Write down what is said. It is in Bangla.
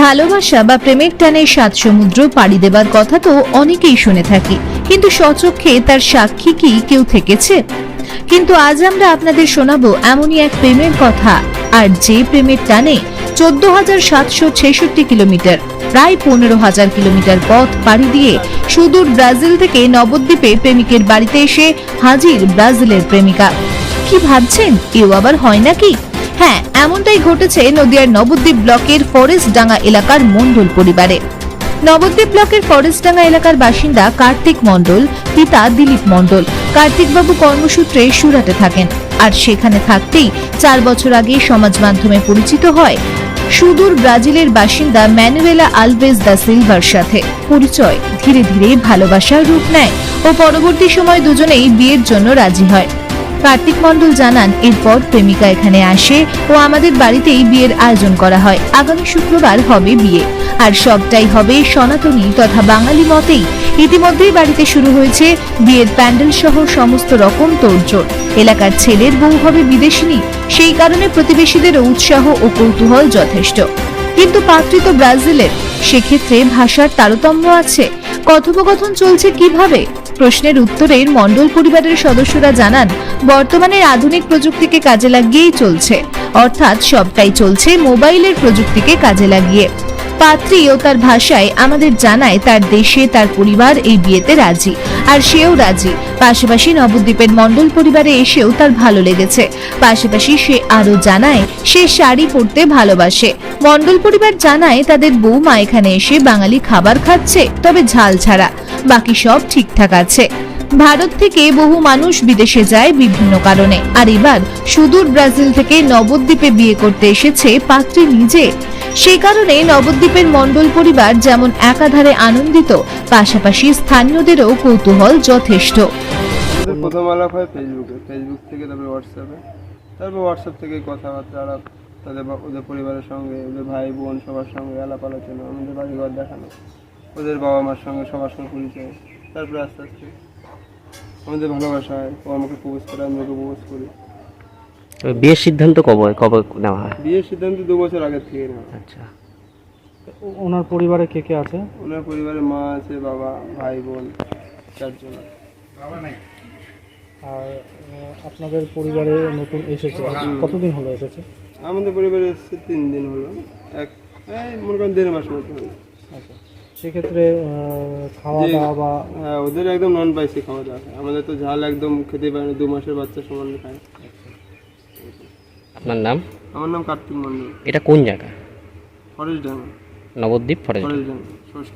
ভালোবাসা বা প্রেমের টানে সাত সমুদ্র পাড়ি দেবার কথা তো অনেকেই শুনে থাকি, কিন্তু স্বচক্ষে তার সাক্ষী কি কেউ থেকেছে? কিন্তু আজ আমরা আপনাদের শোনাবো এমনই এক প্রেমের কথা, আর যে প্রেমের টানে 14,766 কিলোমিটার, প্রায় 15,000 কিলোমিটার পথ পাড়ি দিয়ে সুদূর ব্রাজিল থেকে নবদ্বীপে প্রেমিকের বাড়িতে এসে হাজির ব্রাজিলের প্রেমিকা। কি ভাবছেন, এও আবার হয় নাকি? হ্যাঁ, এমনটাই ঘটেছে নদিয়ার নবদ্বীপ ব্লকের ফরেস্টডাঙ্গা এলাকার মণ্ডল পরিবারে। নবদ্বীপ ব্লকের ফরেস্টডাঙ্গা এলাকার বাসিন্দা কার্তিক মণ্ডল, পিতা দিলীপ মণ্ডল। কার্তিক বাবু কর্মসূত্রে সুরাটে থাকেন, আর সেখানে থাকতেই 4 বছর আগে সমাজ মাধ্যমে পরিচিত হয় সুদূর ব্রাজিলের বাসিন্দা ম্যানুয়েলা আলভেজ দা সিলভার সাথে। পরিচয় ধীরে ধীরে ভালোবাসার রূপ নেয় ও পরবর্তী সময় দুজনেই বিয়ের জন্য রাজি হয়। কার্তিক মণ্ডল জানান, এরপর প্রেমিকা এখানে আসে ও আমাদের বাড়িতেই বিয়ের আয়োজন করা হয়। আগামী শুক্রবার হবে বিয়ে, আর সবটাই হবে সনাতনী তথা বাঙালি মতেই। ইতিমধ্যেই বাড়িতে শুরু হয়েছে বিয়ের প্যান্ডেল সহ সমস্ত রকম তোড়জোড়। এলাকার ছেলের বউ হবে বিদেশিনী, সেই কারণে প্রতিবেশীদেরও উৎসাহ ও কৌতূহল যথেষ্ট। কিন্তু পাত্রী তো ব্রাজিলের, সেক্ষেত্রে ভাষার তারতম্য আছে। কথোপকথন চলছে কিভাবে? প্রশ্নের উত্তরে মণ্ডল পরিবারের সদস্যরা জানান, বর্তমানে আধুনিক প্রযুক্তিকে কাজে লাগিয়েই চলছে, অর্থাৎ সবটাই চলছে মোবাইলের প্রযুক্তিকে কাজে লাগিয়ে। পাত্রী ও তার ভাষায় আমাদের জানায় তার দেশে তার পরিবার এই বিয়েতে রাজি, আর সেও রাজি। পাশাপাশি নবদ্বীপের মণ্ডল পরিবারে এসেও তার ভালো লেগেছে। পাশাপাশি সে আরো জানায় সে শাড়ি পরতে ভালোবাসে। মণ্ডল পরিবার জানায় তাদের বৌমা এখানে এসে বাঙালি খাবার খাচ্ছে, তবে ঝাল ছাড়া, বাকি সব ঠিকঠাক আছে। ভারত থেকে বহু মানুষ বিদেশে যায় বিভিন্ন কারণে, আর এবার সুদূর ব্রাজিল থেকে নবদ্বীপে বিয়ে করতে এসেছে পাত্রী নিজে। সেই কারণে নবদ্বীপের মণ্ডল পরিবার যেমন একাধারে আনন্দিত, পাশাপাশি স্থানীয়দেরও কৌতূহল যথেষ্ট। প্রথম আলাপ হয় ফেসবুক থেকে, তারপরে হোয়াটসঅ্যাপ থেকে কথাবার্তা আলাপ, ওদের পরিবারের সঙ্গে, ওদের ভাই বোন সবার সঙ্গে আলাপ আলোচনা, আমাদের বাড়িঘর দেখানো, ওদের বাবা মার সঙ্গে সবার সঙ্গে পরিচয়। তারপরে আস্তে আস্তে আমাদের ভালোবাসা হয়, ও আমাকে প্রপোজ করে, আমি ওকে প্রপোজ করি। বিয়ের সিদ্ধান্ত কবে নেওয়া হয়? বিয়ের সিদ্ধান্ত 2 বছর আগের থেকে নেওয়া। আচ্ছা, ওনার পরিবারে কে কে আছে? ওনার পরিবারে মা আছে, বাবা, ভাই বোন, 4 জন। আর আপনাদের পরিবারে নতুন এসেছে, কতদিন হলো এসেছে? আমাদের পরিবারে এসেছে 3 দিন হলো, মনে করেন 1.5 মাস মতো হলো। আচ্ছা, সেক্ষেত্রে খাওয়া দাওয়া বা হ্যাঁ, ওদের একদম নন স্পাইসি খাওয়া দাওয়া খায়, আমাদের তো ঝাল একদম খেতে পারে না, 2 মাসের বাচ্চা সমান খায়। আপনার নাম? আমার নাম কার্তিক মণ্ডল। এটা কোন জায়গা? ফরেস্টডাঙ্গা, নবদ্বীপ ফরেস্ট। ফরেস্টডাঙ্গা সংস্কৃত